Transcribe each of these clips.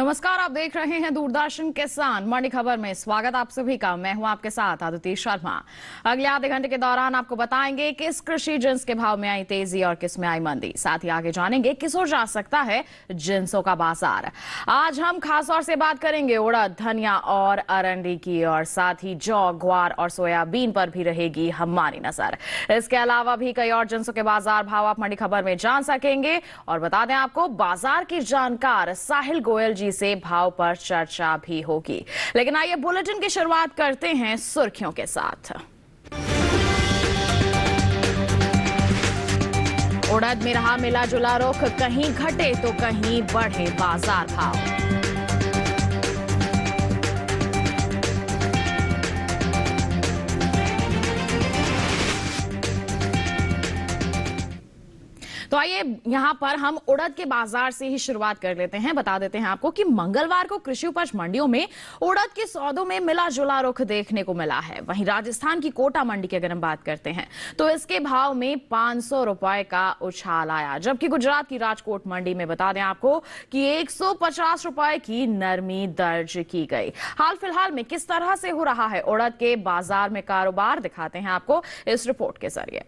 नमस्कार, आप देख रहे हैं दूरदर्शन किसान मंडी खबर में। स्वागत आप सभी का। मैं हूं आपके साथ आदित्य शर्मा। अगले आधे घंटे के दौरान आपको बताएंगे किस कृषि जिन्स के भाव में आई तेजी और किस में आई मंदी। साथ ही आगे जानेंगे किस ओर जा सकता है जिन्सों का बाजार। आज हम खास तौर से बात करेंगे उड़द, धनिया और अरंडी की, और साथ ही जौ, ग्वार और सोयाबीन पर भी रहेगी हमारी नजर। इसके अलावा भी कई और जिन्सों के बाजार भाव आप मंडी खबर में जान सकेंगे। और बता दें आपको, बाजार की जानकार साहिल गोयल जी से भाव पर चर्चा भी होगी। लेकिन आइए बुलेटिन की शुरुआत करते हैं सुर्खियों के साथ। उड़द में रहा मिला जुला रुख, कहीं घटे तो कहीं बढ़े बाजार भाव। तो आइए यहां पर हम उड़द के बाजार से ही शुरुआत कर लेते हैं। बता देते हैं आपको कि मंगलवार को कृषि उपज मंडियों में उड़द के सौदों में मिला जुला रुख देखने को मिला है। वहीं राजस्थान की कोटा मंडी की अगर हम बात करते हैं तो इसके भाव में 500 रुपए का उछाल आया, जबकि गुजरात की राजकोट मंडी में बता दें आपको कि 150 रुपए की नरमी दर्ज की गई। हाल फिलहाल में किस तरह से हो रहा है उड़द के बाजार में कारोबार, दिखाते हैं आपको इस रिपोर्ट के जरिए।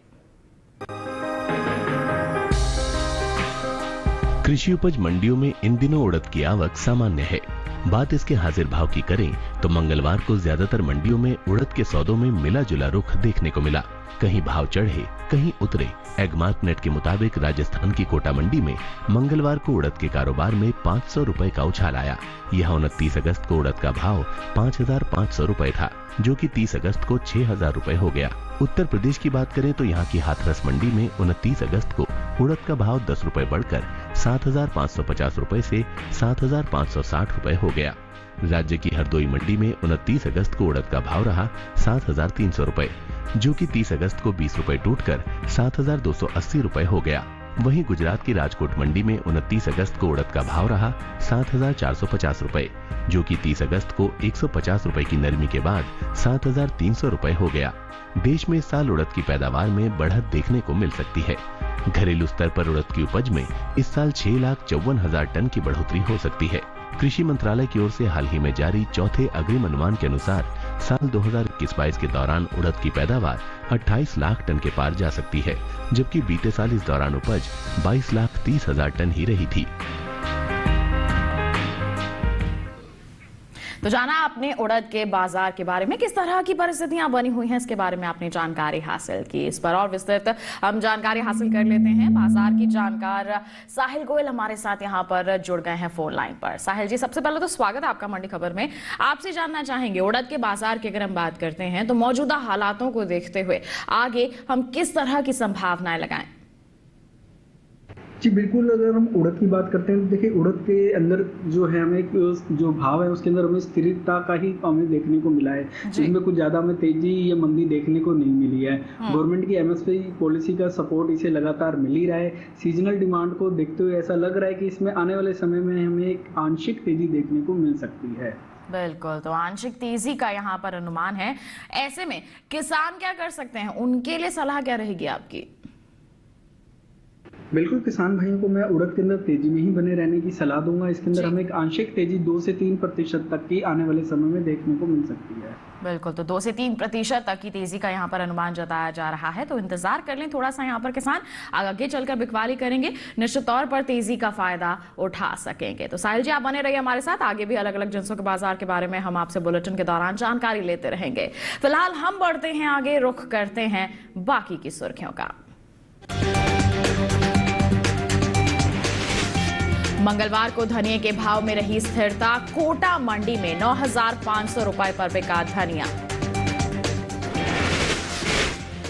कृषि उपज मंडियों में इन दिनों उड़द की आवक सामान्य है। बात इसके हाजिर भाव की करें तो मंगलवार को ज्यादातर मंडियों में उड़द के सौदों में मिला जुला रुख देखने को मिला। कहीं भाव चढ़े, कहीं उतरे। एगमार्क नेट के मुताबिक राजस्थान की कोटा मंडी में मंगलवार को उड़द के कारोबार में 500 रुपए का उछाल आया। यह 29 अगस्त को उड़द का भाव 5,500 रुपए था, जो कि 30 अगस्त को 6,000 रुपए हो गया। उत्तर प्रदेश की बात करें तो यहाँ की हाथरस मंडी में 29 अगस्त को उड़द का भाव 10 रुपए बढ़कर 7,550 रुपए से 7,560 रुपए हो गया। राज्य की हरदोई मंडी में 29 अगस्त को उड़द का भाव रहा 7,300 रुपए, जो कि 30 अगस्त को 20 रुपए टूटकर 7,280 रुपए हो गया। वहीं गुजरात की राजकोट मंडी में 29 अगस्त को उड़द का भाव रहा 7,450 रुपए, जो कि 30 अगस्त को 150 रुपए की नरमी के बाद 7,300 रुपए हो गया। देश में इस साल उड़द की पैदावार में बढ़त देखने को मिल सकती है। घरेलू स्तर पर उड़द की उपज में इस साल 6,54,000 टन की बढ़ोतरी हो सकती है। कृषि मंत्रालय की ओर से हाल ही में जारी चौथे अग्रिम अनुमान के अनुसार साल 2021-22 के दौरान उड़द की पैदावार 28 लाख टन के पार जा सकती है, जबकि बीते साल इस दौरान उपज 22,30,000 टन ही रही थी। तो जाना आपने उड़द के बाजार के बारे में, किस तरह की परिस्थितियां बनी हुई हैं इसके बारे में आपने जानकारी हासिल की। इस पर और विस्तृत हम जानकारी हासिल कर लेते हैं। बाजार की जानकार साहिल गोयल हमारे साथ यहां पर जुड़ गए हैं फोन लाइन पर। साहिल जी, सबसे पहले तो स्वागत है आपका मंडी खबर में। आपसे जानना चाहेंगे उड़द के बाजार की अगर हम बात करते हैं तो मौजूदा हालातों को देखते हुए आगे हम किस तरह की संभावनाएं लगाएं। जी बिल्कुल, अगर हम उड़द की बात करते हैं तो देखिए उड़द के अंदर जो है हमें जो भाव है उसके अंदर हमें स्थिरता का ही हमें देखने को मिला है। इसमें कुछ ज़्यादा हमें तेजी या मंदी देखने को नहीं मिली है। गवर्नमेंट की एमएसपी पॉलिसी का सपोर्ट इसे लगातार मिल ही रहा है। सीजनल डिमांड को देखते हुए ऐसा लग रहा है कि इसमें आने वाले समय में हमें एक आंशिक तेजी देखने को मिल सकती है। बिल्कुल, तो आंशिक तेजी का यहाँ पर अनुमान है। ऐसे में किसान क्या कर सकते हैं, उनके लिए सलाह क्या रहेगी आपकी? बिल्कुल, किसान भाइयों को मैं उड़द के अंदर तेजी में ही बने रहने की सलाह दूंगा। इसके अंदर हमें एक आंशिक तेजी 2 से 3% तक की आने वाले समय में देखने को मिल सकती है। बिल्कुल, तो 2 से 3% तक की तेजी का यहाँ पर अनुमान जताया जा रहा है। तो इंतजार कर लें थोड़ा सा, यहाँ पर किसान आगे चलकर बिकवाली करेंगे, निश्चित तौर पर तेजी का फायदा उठा सकेंगे। तो साहिल जी, आप बने रहिए हमारे साथ। आगे भी अलग अलग जिन्सों के बाजार के बारे में हम आपसे बुलेटिन के दौरान जानकारी लेते रहेंगे। फिलहाल हम बढ़ते हैं आगे, रुख करते हैं बाकी की सुर्खियों का। मंगलवार को धनिये के भाव में रही स्थिरता। कोटा मंडी में 9,500 रुपए पर बिका धनिया।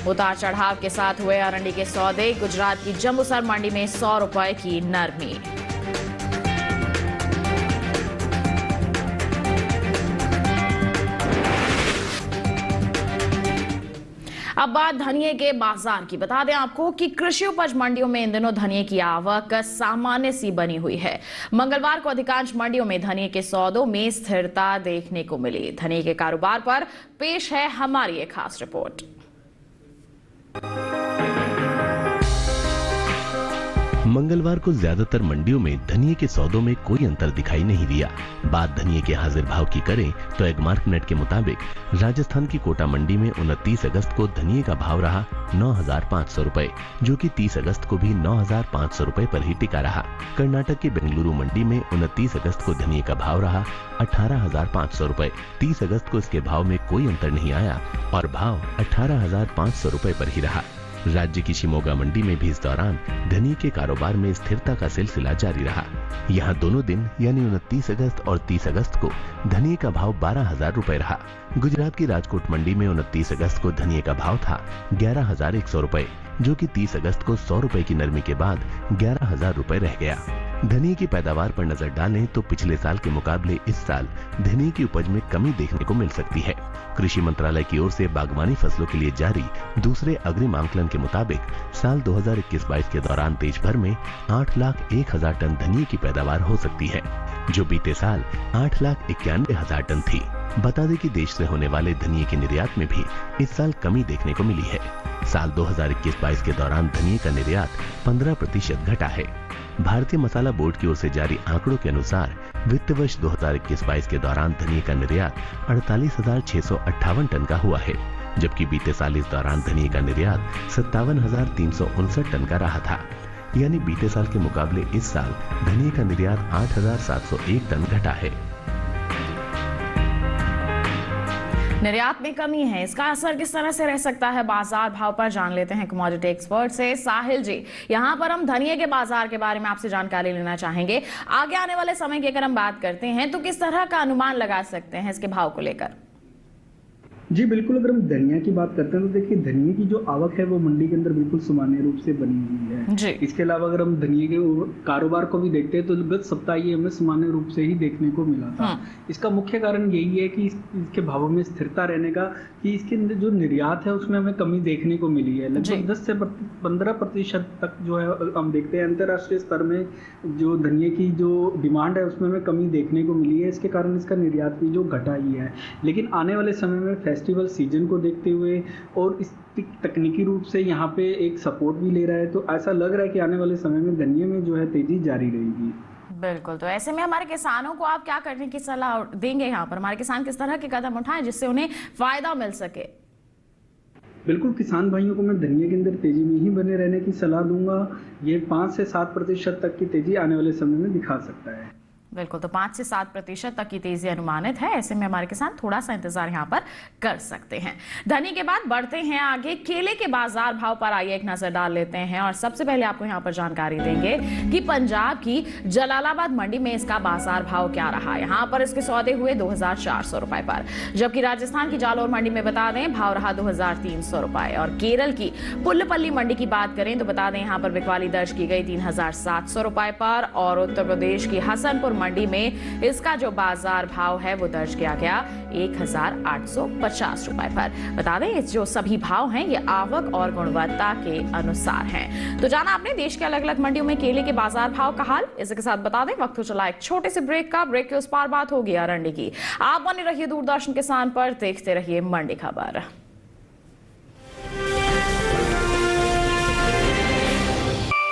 उतार चढ़ाव के साथ हुए अरंडी के सौदे। गुजरात की जंबूसर मंडी में 100 रुपए की नरमी। अब बात धनिये के बाजार की। बता दें आपको कि कृषि उपज मंडियों में इन दिनों धनिये की आवक सामान्य सी बनी हुई है। मंगलवार को अधिकांश मंडियों में धनिये के सौदों में स्थिरता देखने को मिली। धनिये के कारोबार पर पेश है हमारी एक खास रिपोर्ट। मंगलवार को ज्यादातर मंडियों में धनिये के सौदों में कोई अंतर दिखाई नहीं दिया। बात धनिये के हाजिर भाव की करें तो एगमार्क नेट के मुताबिक राजस्थान की कोटा मंडी में 29 अगस्त को धनिये का भाव रहा 9,500 रुपए, जो कि 30 अगस्त को भी 9,500 रुपए पर ही टिका रहा। कर्नाटक की बेंगलुरु मंडी में 29 अगस्त को धनिये का भाव रहा 18,500 रुपए। 30 अगस्त को इसके भाव में कोई अंतर नहीं आया और भाव 18,500 रुपए पर ही रहा। राज्य की शिमोगा मंडी में भी इस दौरान धनिये के कारोबार में स्थिरता का सिलसिला जारी रहा। यहाँ दोनों दिन यानी 29 अगस्त और 30 अगस्त को धनिये का भाव 12,000 रुपए रहा। गुजरात की राजकोट मंडी में 29 अगस्त को धनिये का भाव था 11,100 रुपए, जो कि 30 अगस्त को 100 रुपए की नरमी के बाद 11,000 रुपए रह गया। धनिये की पैदावार पर नजर डालें तो पिछले साल के मुकाबले इस साल धनिये की उपज में कमी देखने को मिल सकती है। कृषि मंत्रालय की ओर से बागवानी फसलों के लिए जारी दूसरे अग्रिम आंकलन के मुताबिक साल 2021-22 के दौरान देश भर में 8,01,000 टन धनिये की पैदावार हो सकती है, जो बीते साल 8,91,000 टन थी। बता दें कि देश से होने वाले धनिये के निर्यात में भी इस साल कमी देखने को मिली है। साल 2021-22 के दौरान धनिये का निर्यात 15% घटा है। भारतीय मसाला बोर्ड की ओर से जारी आंकड़ों के अनुसार वित्त वर्ष 2021-22 के दौरान धनिये का निर्यात 48,658 टन का हुआ है, जबकि बीते साल इस दौरान धनिये का निर्यात 57,359 टन का रहा था। यानी बीते साल के मुकाबले इस साल धनिये का निर्यात 8,701 टन घटा है। निर्यात में कमी है, इसका असर किस तरह से रह सकता है बाजार भाव पर, जान लेते हैं कमोडिटी एक्सपर्ट से। साहिल जी, यहाँ पर हम धनिये के बाजार के बारे में आपसे जानकारी लेना चाहेंगे। आगे आने वाले समय की अगर हम बात करते हैं तो किस तरह का अनुमान लगा सकते हैं इसके भाव को लेकर? जी बिल्कुल, अगर हम धनिया की बात करते हैं तो देखिए धनिये की जो आवक है वो मंडी के अंदर बिल्कुल सामान्य रूप से बनी हुई है जी। इसके अलावा अगर हम धनिये के कारोबार को भी देखते हैं तो गत सप्ताह ये हमें सामान्य रूप से ही देखने को मिला था। इसका मुख्य कारण यही है कि इसके भावों में स्थिरता रहने का, कि इसके अंदर जो निर्यात है उसमें हमें कमी देखने को मिली है। लगभग 10 से 15% तक जो है हम देखते हैं अंतर्राष्ट्रीय स्तर में जो धनिये की जो डिमांड है उसमें हमें कमी देखने को मिली है। इसके कारण इसका निर्यात भी जो घटा ही है। लेकिन आने वाले समय में फेस्टिवल सीजन को देखते हुए और इस तकनीकी रूप से यहाँ पे एक सपोर्ट भी ले रहा है, तो ऐसा लग रहा है कि आने वाले समय में धनिये में जो है तेजी जारी रहेगी। बिल्कुल, तो ऐसे में हमारे किसानों को आप क्या करने की सलाह देंगे? यहाँ पर हमारे किसान किस तरह के कदम उठाएं जिससे उन्हें फायदा मिल सके? बिल्कुल, किसान भाइयों को मैं धनिये के अंदर तेजी में ही बने रहने की सलाह दूंगा। ये 5 से 7% तक की तेजी आने वाले समय में दिखा सकता है। बिल्कुल, तो 5 से 7% तक की तेजी अनुमानित है। ऐसे में हमारे किसान थोड़ा सा इंतजार यहाँ पर कर सकते हैं। धनिये के बाद बढ़ते हैं आगे, केले के बाजार भाव पर आइए एक नजर डाल लेते हैं। और सबसे पहले आपको यहाँ पर जानकारी देंगे कि पंजाब की जलालाबाद मंडी में इसका बाजार भाव क्या रहा। यहाँ पर इसके सौदे हुए 2,400 रुपए पर, जबकि राजस्थान की जालोर मंडी में बता दें भाव रहा 2,300 रुपए। और केरल की पुल्लपल्ली मंडी की बात करें तो बता दें यहाँ पर बिकवाली दर्ज की गई 3,700 रुपए पर। और उत्तर प्रदेश की हसनपुर मंडी में इसका जो बाजार भाव है वो दर्ज किया गया 1,850 रुपए पर। बता दें इस जो सभी भाव हैं ये आवक और गुणवत्ता के अनुसार हैं। तो जाना आपने देश के अलग अलग मंडियों में केले के बाजार भाव का हाल। इसके साथ बता दें वक्त हो चला एक छोटे से ब्रेक का। ब्रेक के उस पार बात होगी अरंडी की। आप बने रहिए दूरदर्शन किसान पर, देखते रहिए मंडी खबर।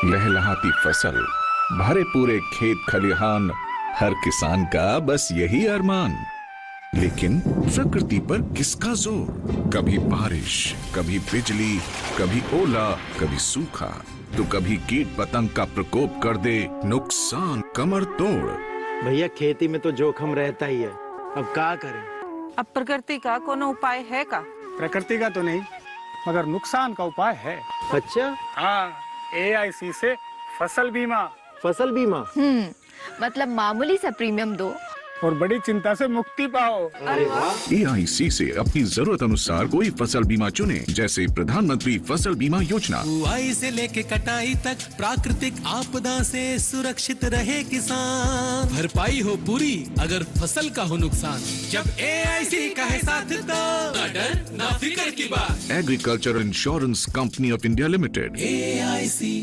लहलहाती फसल, भरे पूरे खेत खलिहान, हर किसान का बस यही अरमान। लेकिन प्रकृति पर किसका जोर? कभी बारिश, कभी बिजली, कभी ओला, कभी सूखा, तो कभी कीट पतंग का प्रकोप कर दे नुकसान कमर तोड़। भैया खेती में तो जोखम रहता ही है, अब क्या करें? अब प्रकृति का कोनो उपाय है का? प्रकृति का तो नहीं, मगर नुकसान का उपाय है। अच्छा, हाँ, AIC से फसल बीमा। फसल बीमा मतलब मामूली सा प्रीमियम दो और बड़ी चिंता से मुक्ति पाओ। अरे वाह। AIC से अपनी जरूरत अनुसार कोई फसल बीमा चुने, जैसे प्रधानमंत्री फसल बीमा योजना। बुआई से लेके कटाई तक प्राकृतिक आपदा से सुरक्षित रहे किसान। भरपाई हो पूरी अगर फसल का हो नुकसान, जब AIC का है साथ तो ना डर ना फिक्र की बात। Agriculture insurance company of India limited, AIC।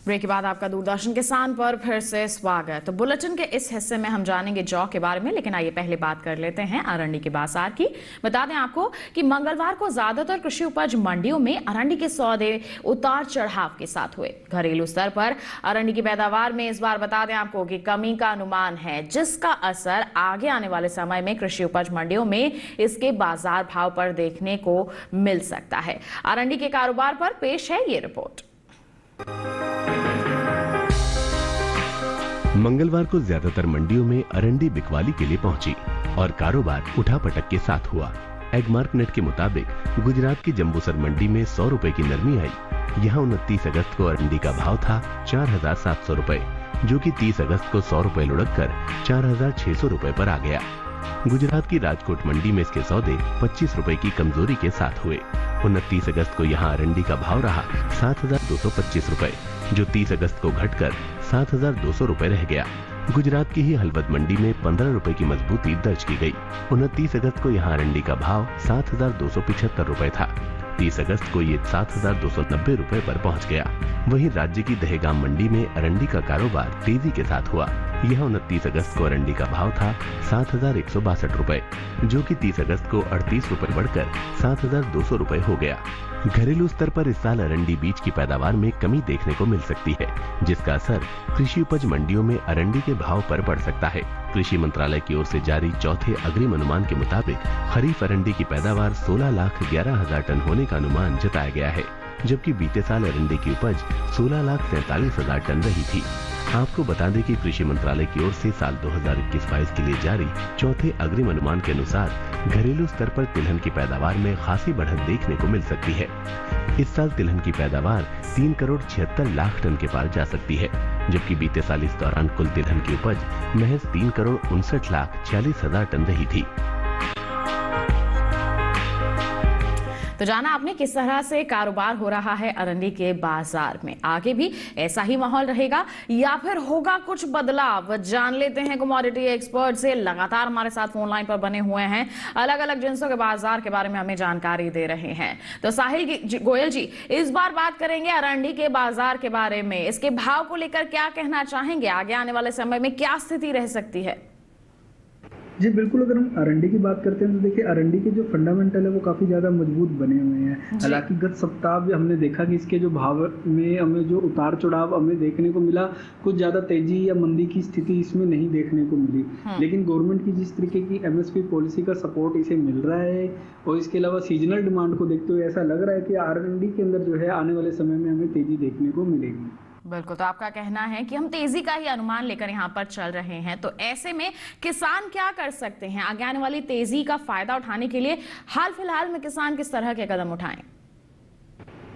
Break के बाद आपका दूरदर्शन किसान पर फिर से स्वागत। तो बुलेटिन के इस हिस्से में हम जानेंगे जौ के बारे में, लेकिन आइए पहले बात कर लेते हैं अरंडी के बाजार की। बता दें आपको कि मंगलवार को ज्यादातर कृषि उपज मंडियों में अरंडी के सौदे उतार चढ़ाव के साथ हुए। घरेलू स्तर पर अरंडी की पैदावार में इस बार बता दें आपको कि कमी का अनुमान है, जिसका असर आगे आने वाले समय में कृषि उपज मंडियों में इसके बाजार भाव पर देखने को मिल सकता है। अरंडी के कारोबार पर पेश है ये रिपोर्ट। मंगलवार को ज्यादातर मंडियों में अरंडी बिकवाली के लिए पहुंची और कारोबार उठापटक के साथ हुआ। एगमार्क नेट के मुताबिक गुजरात की जंबूसर मंडी में 100 रुपए की नरमी आई। यहाँ 29 अगस्त को अरंडी का भाव था 4,700 रुपए, जो कि 30 अगस्त को 100 रुपए लुढ़क कर 4,600 रुपए पर आ गया। गुजरात की राजकोट मंडी में इसके सौदे 25 रुपए की कमजोरी के साथ हुए। 29 अगस्त को यहाँ अरंडी का भाव रहा 7,225 रुपए, जो 30 अगस्त को घटकर 7,200 रुपए रह गया। गुजरात की ही हलवद मंडी में 15 रुपए की मजबूती दर्ज की गई। 29 अगस्त को यहाँ अरंडी का भाव 7,275 रुपए था। 30 अगस्त को ये 7,290 रुपए पर पहुंच गया। वहीं राज्य की दहेगाम मंडी में अरंडी का कारोबार तेजी के साथ हुआ। यह 29 अगस्त को अरंडी का भाव था 7,162 रुपए, जो कि 30 अगस्त को 38 रुपए बढ़कर 7,200 रुपए हो गया। घरेलू स्तर पर इस साल अरंडी बीज की पैदावार में कमी देखने को मिल सकती है, जिसका असर कृषि उपज मंडियों में अरंडी के भाव पर पड़ सकता है। कृषि मंत्रालय की ओर से जारी चौथे अग्रिम अनुमान के मुताबिक खरीफ अरंडी की पैदावार 16,11,000 टन होने का अनुमान जताया गया है, जबकि बीते साल अरंडी की उपज 16,47,000 टन रही थी। आपको बता दें कि कृषि मंत्रालय की ओर से साल 2021-22 के लिए जारी चौथे अग्रिम अनुमान के अनुसार घरेलू स्तर पर तिलहन की पैदावार में खासी बढ़त देखने को मिल सकती है। इस साल तिलहन की पैदावार 3 करोड़ 76 लाख टन के पार जा सकती है, जबकि बीते साल इस दौरान कुल तिलहन की उपज महज 3 करोड़ 59 लाख 46 हजार टन रही थी। तो जाना आपने किस तरह से कारोबार हो रहा है अरंडी के बाजार में। आगे भी ऐसा ही माहौल रहेगा या फिर होगा कुछ बदलाव, जान लेते हैं कमोडिटी एक्सपर्ट से। लगातार हमारे साथ फोन लाइन पर बने हुए हैं, अलग अलग जिंसों के बाजार के बारे में हमें जानकारी दे रहे हैं। तो साहिल गोयल जी, इस बार बात करेंगे अरंडी के बाजार के बारे में। इसके भाव को लेकर क्या कहना चाहेंगे? आगे आने वाले समय में क्या स्थिति रह सकती है? जी बिल्कुल, अगर हम अरंडी की बात करते हैं तो देखिए अरंडी के जो फंडामेंटल है वो काफ़ी ज़्यादा मजबूत बने हुए हैं। हालांकि गत सप्ताह भी हमने देखा कि इसके जो भाव में हमें जो उतार चढ़ाव हमें देखने को मिला, कुछ ज़्यादा तेजी या मंदी की स्थिति इसमें नहीं देखने को मिली। लेकिन गवर्नमेंट की जिस तरीके की MSP पॉलिसी का सपोर्ट इसे मिल रहा है और इसके अलावा सीजनल डिमांड को देखते हुए ऐसा लग रहा है कि अरंडी के अंदर जो है आने वाले समय में हमें तेजी देखने को मिलेगी। बिल्कुल, तो आपका कहना है कि हम तेजी का ही अनुमान लेकर यहाँ पर चल रहे हैं। तो ऐसे में किसान क्या कर सकते हैं? आगे आने वाली तेजी का फायदा उठाने के लिए हाल फिलहाल में किसान किस तरह के कदम उठाएं?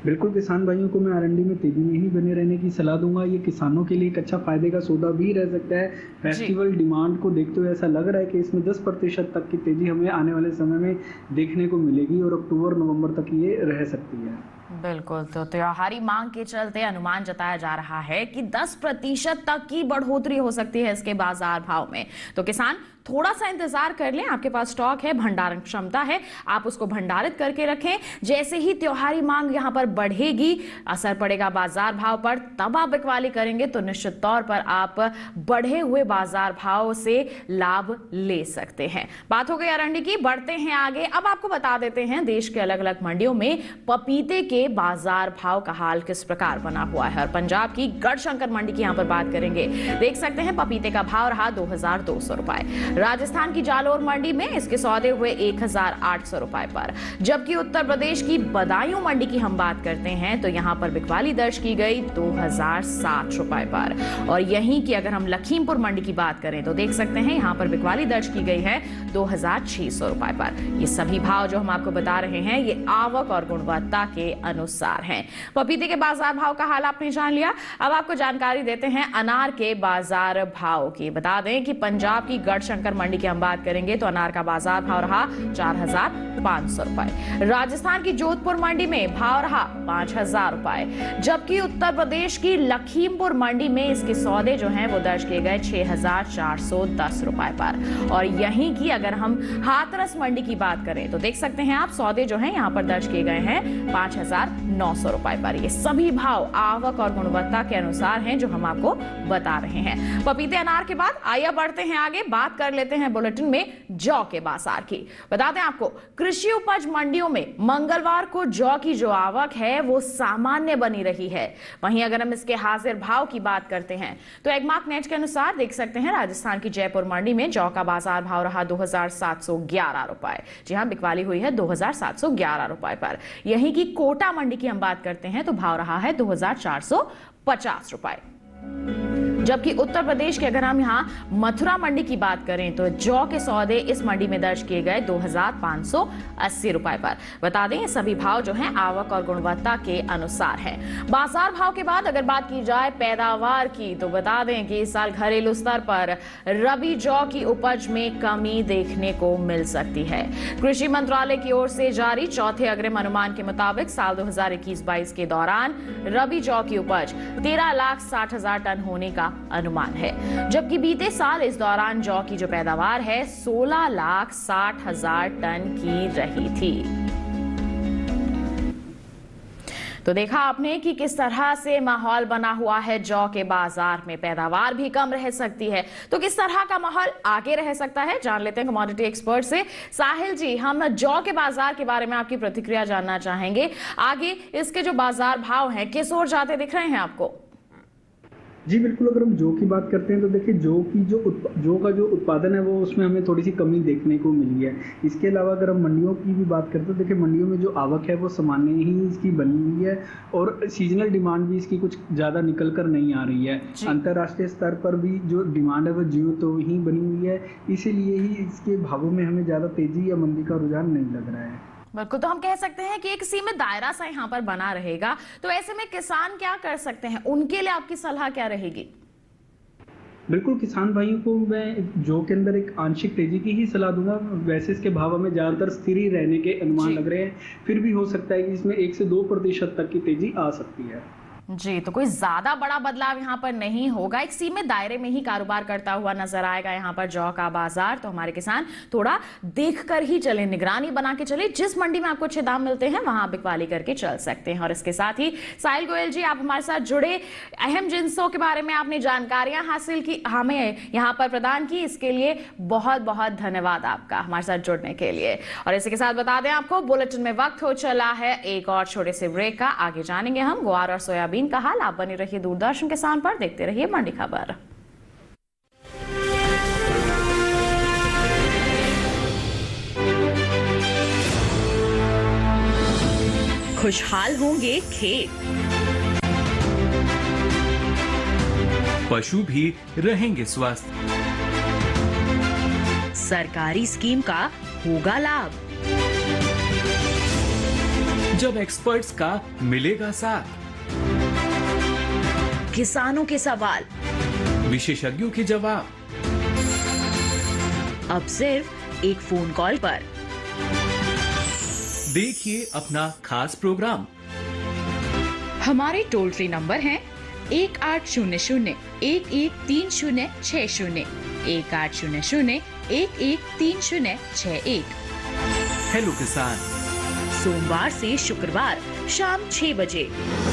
बिल्कुल, किसान भाइयों को मैं अरंडी में तेजी में ही बने रहने की सलाह दूंगा। ये किसानों के लिए एक अच्छा फायदे का सौदा भी रह सकता है। फेस्टिवल डिमांड को देखते हुए ऐसा लग रहा है कि इसमें 10% तक की तेजी हमें आने वाले समय में देखने को मिलेगी और अक्टूबर-नवंबर तक ये रह सकती है। बिल्कुल, तो त्योहारी मांग के चलते अनुमान जताया जा रहा है कि 10% तक की बढ़ोतरी हो सकती है इसके बाजार भाव में। तो किसान थोड़ा सा इंतजार कर लें, आपके पास स्टॉक है, भंडारण क्षमता है, आप उसको भंडारित करके रखें। जैसे ही त्योहारी मांग यहाँ पर बढ़ेगी, असर पड़ेगा बाजार भाव पर, तब आप बिकवाली करेंगे तो निश्चित तौर पर आप बढ़े हुए बाजार भाव से लाभ ले सकते हैं। बात हो गई अरंडी की, बढ़ते हैं आगे। अब आपको बता देते हैं देश के अलग अलग मंडियों में पपीते के बाजार भाव का हाल किस प्रकार बना हुआ है। और पंजाब की गढ़शंकर मंडी की यहाँ पर बात करेंगे। देख सकते हैं पपीते का भाव रहा 2,200 रुपए। राजस्थान की जालोर मंडी में इसके सौदे हुए 1,800 रुपए पर, जबकि उत्तर प्रदेश की बदायूं मंडी की हम बात करते हैं तो यहाँ पर बिकवाली दर्ज की गई 2,060 रुपए पर। और यहीं की अगर हम लखीमपुर मंडी की बात करें तो देख सकते हैं यहाँ पर बिकवाली दर्ज की गई है 2,600 रुपए पर। ये सभी भाव जो हम आपको बता रहे हैं ये आवक और गुणवत्ता के अनुसार हैं। पपीते के बाजार भाव का हाल आपने जान लिया। अब आपको जानकारी देते हैं अनार के बाजार भाव की। बता दें कि पंजाब की गढ़शंकर जयशंकर मंडी की हम बात करेंगे तो अनार का बाजार भाव रहा 4,500 रुपए। राजस्थान की जोधपुर मंडी में भाव रहा 5,000 रुपए, जबकि उत्तर प्रदेश की लखीमपुर मंडी में इसके सौदे जो हैं वो दर्ज किए गए 6,410 रुपए पर। और यहीं की अगर हम हाथरस मंडी की बात करें तो देख सकते हैं आप सौदे जो हैं यहाँ पर दर्ज किए गए हैं 5,900 रुपए पर। ये सभी भाव आवक और गुणवत्ता के अनुसार हैं जो हम आपको बता रहे हैं। पपीते अनार के बाद आइए बढ़ते हैं आगे, बात कर लेते हैं बुलेटिन में जौ के बाजार की। बता दें आपको कृषि उपज मंडियों में मंगलवार को जौ की जो आवक है वो सामान्य बनी रही है। वहीं अगर हम इसके हाजिर भाव की बात करते हैं तो एगमार्क नेट के अनुसार देख सकते हैं राजस्थान की जयपुर मंडी में जौ का बाजार भाव रहा 2,711 रुपए। जी हां, बिकवाली हुई है 2,711 रुपए पर। यहीं की कोटा मंडी की हम बात करते हैं तो भाव रहा है 2,450 रुपए। जबकि उत्तर प्रदेश के अगर हम यहाँ मथुरा मंडी की बात करें तो जौ के सौदे इस मंडी में दर्ज किए गए 2,580 रुपए पर। बता दें ये सभी भाव जो हैं आवक और गुणवत्ता के अनुसार है। बाजार भाव के बाद अगर बात की जाए पैदावार की तो बता दें कि इस साल घरेलू स्तर पर रबी जौ की उपज में कमी देखने को मिल सकती है। कृषि मंत्रालय की ओर से जारी चौथे अग्रिम अनुमान के मुताबिक साल 2021-22 के दौरान रबी जौ की उपज 13,60,000 टन होने का अनुमान है, जबकि बीते साल इस दौरान जौ की जो पैदावार है 16,60,000 टन की रही थी। तो देखा आपने कि किस तरह से माहौल बना हुआ है जौ के बाजार में। पैदावार भी कम रह सकती है, तो किस तरह का माहौल आगे रह सकता है जान लेते हैं कमोडिटी एक्सपर्ट से। साहिल जी, हम जौ के बाजार के बारे में आपकी प्रतिक्रिया जानना चाहेंगे। आगे इसके जो बाजार भाव हैं किस ओर जाते दिख रहे हैं आपको? जी बिल्कुल, अगर हम जौ की बात करते हैं तो देखिए जौ का जो उत्पादन है वो उसमें हमें थोड़ी सी कमी देखने को मिली है। इसके अलावा अगर हम मंडियों की भी बात करते हैं तो देखिए मंडियों में जो आवक है वो सामान्य ही इसकी बनी हुई है और सीजनल डिमांड भी इसकी कुछ ज़्यादा निकल कर नहीं आ रही है। अंतर्राष्ट्रीय स्तर पर भी जो डिमांड है वो ज्यों तो ही बनी हुई है, इसीलिए ही इसके भावों में हमें ज़्यादा तेजी या मंदी का रुझान नहीं लग रहा है। बिल्कुल, तो हम कह सकते हैं कि एक सीमित दायरा सा यहाँ पर बना रहेगा। तो ऐसे में किसान क्या कर सकते हैं, उनके लिए आपकी सलाह क्या रहेगी? बिल्कुल, किसान भाइयों को मैं जौ के अंदर एक आंशिक तेजी की ही सलाह दूंगा। वैसे इसके भाव हमें ज्यादातर स्थिर ही रहने के अनुमान लग रहे हैं, फिर भी हो सकता है कि इसमें 1 से 2% तक की तेजी आ सकती है। जी, तो कोई ज्यादा बड़ा बदलाव यहाँ पर नहीं होगा, एक सीमित दायरे में ही कारोबार करता हुआ नजर आएगा यहाँ पर जौ का बाजार। तो हमारे किसान थोड़ा देखकर ही चले, निगरानी बना के चले, जिस मंडी में आपको अच्छे दाम मिलते हैं वहां बिकवाली करके चल सकते हैं। और इसके साथ ही साहिल गोयल जी, आप हमारे साथ जुड़े, अहम जिन्सों के बारे में आपने जानकारियां हासिल की, हमें यहाँ पर प्रदान की, इसके लिए बहुत बहुत धन्यवाद आपका हमारे साथ जुड़ने के लिए। और इसी के साथ बता दें आपको बुलेटिन में वक्त हो चला है एक और छोटे से ब्रेक का। आगे जानेंगे हम ग्वार और सोयाबीन का हाल। आप बने रहिए दूरदर्शन किसान पर, देखते रहिए मंडी खबर। खुशहाल होंगे खेत, पशु भी रहेंगे स्वस्थ, सरकारी स्कीम का होगा लाभ, जब एक्सपर्ट्स का मिलेगा साथ, किसानों के सवाल, विशेषज्ञों के जवाब, अब सिर्फ एक फोन कॉल पर। देखिए अपना खास प्रोग्राम। हमारे टोल फ्री नंबर हैं 1800-113060, 1800-113061। हेलो किसान, सोमवार से शुक्रवार शाम 6 बजे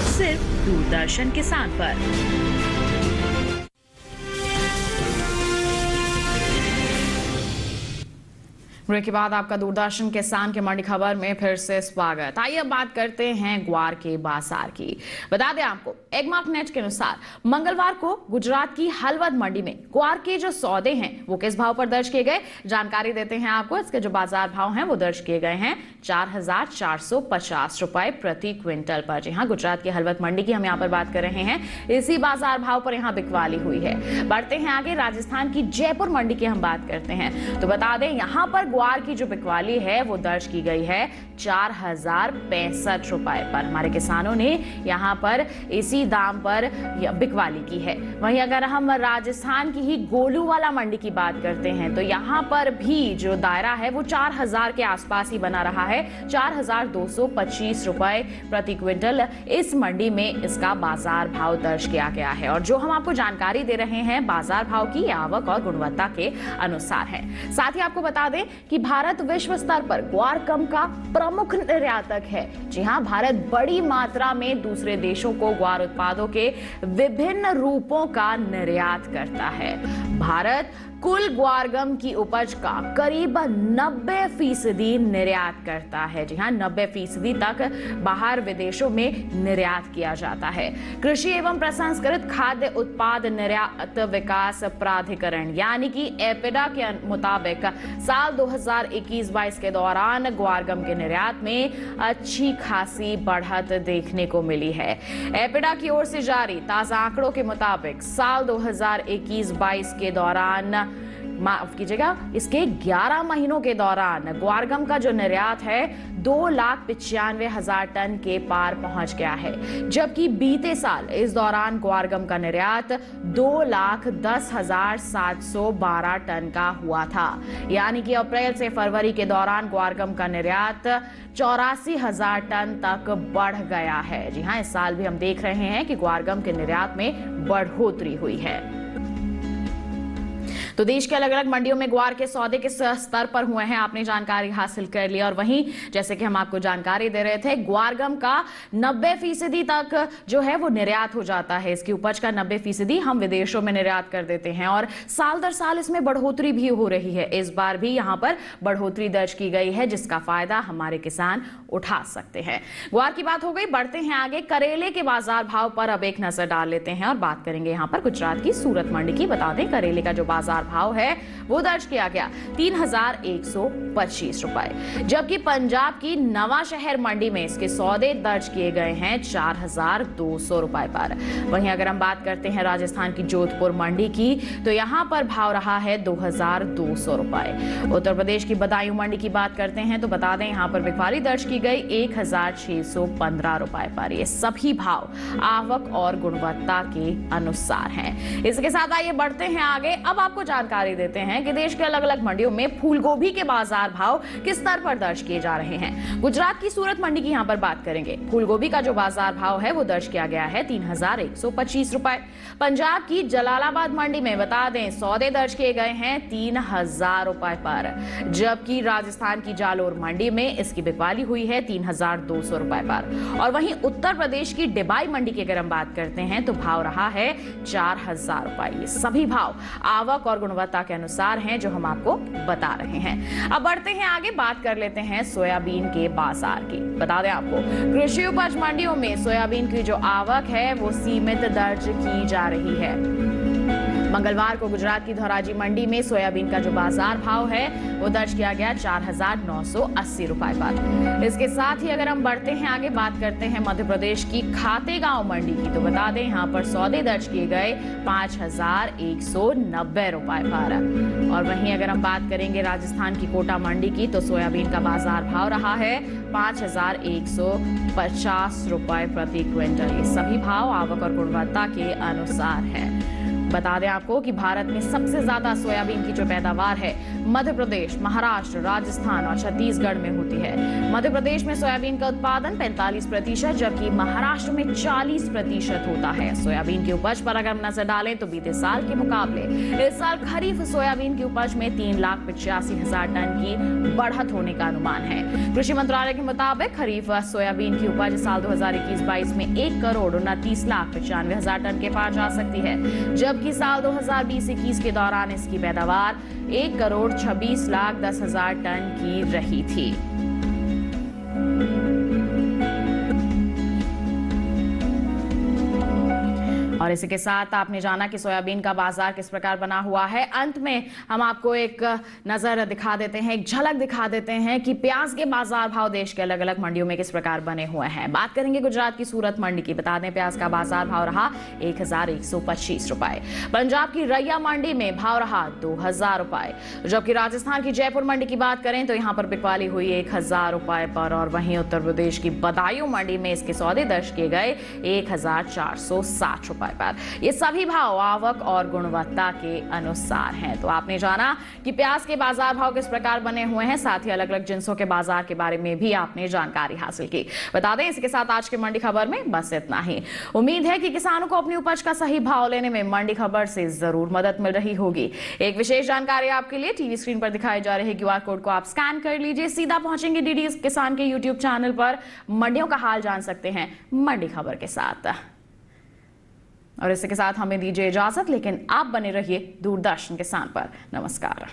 सिर्फ दूरदर्शन किसान पर। ब्रेक के बाद आपका दूरदर्शन किसान के मंडी खबर में फिर से स्वागत। आइए अब बात करते हैं ग्वार के बाजार की। बता दें आपको एगमार्क नेट के अनुसार मंगलवार को गुजरात की हलवद मंडी में ग्वार के जो सौदे हैं वो किस भाव पर दर्ज किए गए, जानकारी देते हैं आपको। इसके जो बाजार भाव हैं वो दर्ज किए गए हैं 4,450 रुपए प्रति क्विंटल पर। जी हाँ, गुजरात की हलवद मंडी की हम यहाँ पर बात कर रहे हैं, इसी बाजार भाव पर यहाँ बिकवाली हुई है। बढ़ते हैं आगे, राजस्थान की जयपुर मंडी की हम बात करते हैं तो बता दें यहाँ पर ग्वार की जो बिकवाली है वो दर्ज की गई है 4065 रुपए पर। हमारे किसानों ने यहाँ पर इसी दाम पर बिकवाली की है। वहीं अगर हम राजस्थान की ही गोलूवाला मंडी की बात करते हैं तो यहाँ पर भी जो दायरा है वो 4000 के आसपास ही बना रहा है। 4225 रुपए प्रति क्विंटल इस मंडी में इसका बाजार भाव दर्ज किया गया है। और जो हम आपको जानकारी दे रहे हैं बाजार भाव की आवक और गुणवत्ता के अनुसार है। साथ ही आपको बता दें कि भारत विश्व स्तर पर ग्वारकम का प्रमुख निर्यातक है। जी हां, भारत बड़ी मात्रा में दूसरे देशों को ग्वार उत्पादों के विभिन्न रूपों का निर्यात करता है। भारत कुल ग्वारगम की उपज का करीब 90% निर्यात करता है। जी हां, 90% तक बाहर विदेशों में निर्यात किया जाता है। कृषि एवं प्रसंस्कृत खाद्य उत्पाद निर्यात विकास प्राधिकरण यानी कि एपिडा के मुताबिक साल 2021-22 के दौरान ग्वारगम के निर्यात में अच्छी खासी बढ़त देखने को मिली है। एपिडा की ओर से जारी ताजा आंकड़ों के मुताबिक साल 2021-22 के दौरान, माफ कीजिएगा, इसके 11 महीनों के दौरान ग्वारगम का जो निर्यात है 2,95,000 टन के पार पहुंच गया है। जबकि बीते साल इस दौरान ग्वारगम का निर्यात 2,10,712 टन का हुआ था। यानी कि अप्रैल से फरवरी के दौरान ग्वारगम का निर्यात 84,000 टन तक बढ़ गया है। जी हां, इस साल भी हम देख रहे हैं कि ग्वारगम के निर्यात में बढ़ोतरी हुई है। तो देश के अलग अलग मंडियों में ग्वार के सौदे किस स्तर पर हुए हैं आपने जानकारी हासिल कर ली। और वहीं जैसे कि हम आपको जानकारी दे रहे थे, ग्वारगम का 90% तक जो है वो निर्यात हो जाता है। इसकी उपज का 90% हम विदेशों में निर्यात कर देते हैं और साल दर साल इसमें बढ़ोतरी भी हो रही है। इस बार भी यहाँ पर बढ़ोतरी दर्ज की गई है जिसका फायदा हमारे किसान उठा सकते हैं। ग्वार की बात हो गई, बढ़ते हैं आगे। करेले के बाजार भाव पर अब एक नजर डाल लेते हैं और बात करेंगे यहाँ पर गुजरात की सूरत मंडी की। बता दें करेले का जो बाजार भाव है वो दर्ज किया गया 3,125 रुपए। जबकि पंजाब की नवा शहर मंडी में इसके सौदे दर्ज किए गए हैं 4,200 रुपए पर। वहीं अगर हम बात करते हैं राजस्थान की जोधपुर मंडी की तो यहां पर भाव रहा है 2,200 रुपए। उत्तर प्रदेश की बदायूं मंडी की बात करते हैं तो बता दें यहां पर बिकवाली दर्ज की गई 1,615 रुपए पर। ये सभी भाव आवक और गुणवत्ता के अनुसार हैं। इसके साथ आइए बढ़ते हैं आगे। अब आपको जानकारी देते हैं कि देश के अलग अलग मंडियों में फूलगोभी के बाजार भाव किस स्तर पर दर्ज किए जा रहे हैं। गुजरात की सूरत मंडी की यहां पर बात करेंगे। फूलगोभी का जो बाजार भाव है वो दर्ज किया गया है 3,125 रुपए। पंजाब की जलालाबाद मंडी में बता दें सौदे दर्ज किए गए हैं 3,000 रुपए पर। जबकि राजस्थान की जालोर मंडी में इसकी बिकवाली हुई है 3,200 रुपए पर। और वहीं उत्तर प्रदेश की डिबाई मंडी की अगर हम बात करते हैं तो भाव रहा है 4,000 रुपए। ये सभी भाव आवक और गुणवत्ता के अनुसार हैं जो हम आपको बता रहे हैं। अब बढ़ते हैं आगे, बात कर लेते हैं सोयाबीन के बाजार की। बता दें आपको कृषि उपज मंडियों में सोयाबीन की जो आवक है वो सीमित दर्ज की जा रही है। मंगलवार को गुजरात की धोराजी मंडी में सोयाबीन का जो बाजार भाव है वो दर्ज किया गया 4,980 रुपए पर। इसके साथ ही अगर हम बढ़ते हैं आगे, बात करते हैं मध्य प्रदेश की खातेगांव मंडी की तो बता दें यहाँ पर सौदे दर्ज किए गए 5,190 रुपए पर। और वहीं अगर हम बात करेंगे राजस्थान की कोटा मंडी की तो सोयाबीन का बाजार भाव रहा है 5,150 रुपए प्रति क्विंटल। ये सभी भाव आवक और गुणवत्ता के अनुसार है। बता दें आपको कि भारत में सबसे ज्यादा सोयाबीन की जो पैदावार है मध्य प्रदेश, महाराष्ट्र, राजस्थान और छत्तीसगढ़ में होती है। मध्य प्रदेश में सोयाबीन का उत्पादन 45% जबकि महाराष्ट्र में 40% होता है। सोयाबीन की उपज पर अगर हम नजर डालें तो बीते साल के मुकाबले इस साल खरीफ सोयाबीन की उपज में 3,85,000 टन की बढ़त होने का अनुमान है। कृषि मंत्रालय के मुताबिक खरीफ सोयाबीन की उपज साल 2021-22 में 1,29,95,000 टन के पार जा सकती है। जबकि साल 2020-21 के दौरान इसकी पैदावार 1,26,10,000 टन की रही थी। और इसी के साथ आपने जाना कि सोयाबीन का बाजार किस प्रकार बना हुआ है। अंत में हम आपको एक नजर दिखा देते हैं, एक झलक दिखा देते हैं कि प्याज के बाजार भाव देश के अलग अलग मंडियों में किस प्रकार बने हुए हैं। बात करेंगे गुजरात की सूरत मंडी की। बता दें प्याज का बाजार भाव रहा 1125 रुपए। पंजाब की रैया मंडी में भाव रहा 2000 रुपए। जबकि राजस्थान की जयपुर मंडी की बात करें तो यहां पर बिकवाली हुई 1000 रुपए पर। और वहीं उत्तर प्रदेश की बदायूं मंडी में इसके सौदे दर्ज किए गए 1460 रुपए पर। ये सभी भाव आवक और गुणवत्ता के अनुसार हैं। तो आपने जाना कि प्याज के बाजार भाव किस प्रकार बने हुए हैं, साथ ही अलग अलग जिन्सों के बाजार के बारे में भी आपने जानकारी हासिल की। बता दें इसके साथ आज के मंडी खबर में बस इतना ही। उम्मीद है कि किसानों को अपनी उपज का सही भाव लेने में मंडी खबर से जरूर मदद मिल रही होगी। एक विशेष जानकारी आपके लिए टीवी स्क्रीन पर दिखाए जा रहे QR कोड को आप स्कैन कर लीजिए, सीधा पहुंचेंगे डीडी किसान के YouTube चैनल पर। मंडियों का हाल जान सकते हैं मंडी खबर के साथ। और इसी के साथ हमें दीजिए इजाजत, लेकिन आप बने रहिए दूरदर्शन किसान पर। नमस्कार।